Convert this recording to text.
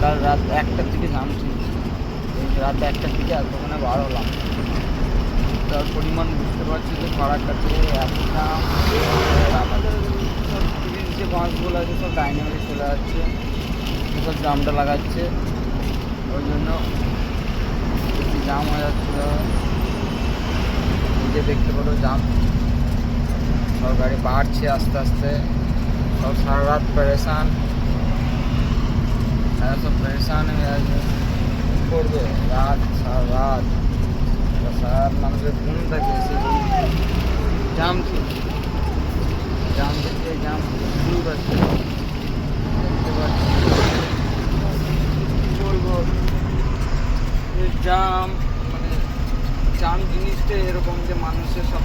কাল রাত 1টার দিকে জাম ছিল, রাত 1টার দিকে এতক্ষণে বার হলাম। তার পরিমাণ বুঝতে পারছি যে ফারাক্কাতে এত জাম। আমাদের সব যে বাসগুলো আছে সব ডাইনামিক চলে যাচ্ছে, সব জামটা লাগাচ্ছে, ওই জন্য বেশি জাম হয়ে যাচ্ছিল। নিজে দেখতে পারো জাম, সব গাড়ি বাড়ছে আস্তে আস্তে, সব সারা রাত পরেশান, সব পরেশান হয়ে আছে। কী করবে, রাত সারা রাত মানুষের ঘুম থাকে, সে জাম ছিল, জাম দেখতে জাম শুরু করছে। দেখতে পাচ্ছি কী বলবো, জাম মানে জাম জিনিসটা এরকম যে মানুষের সব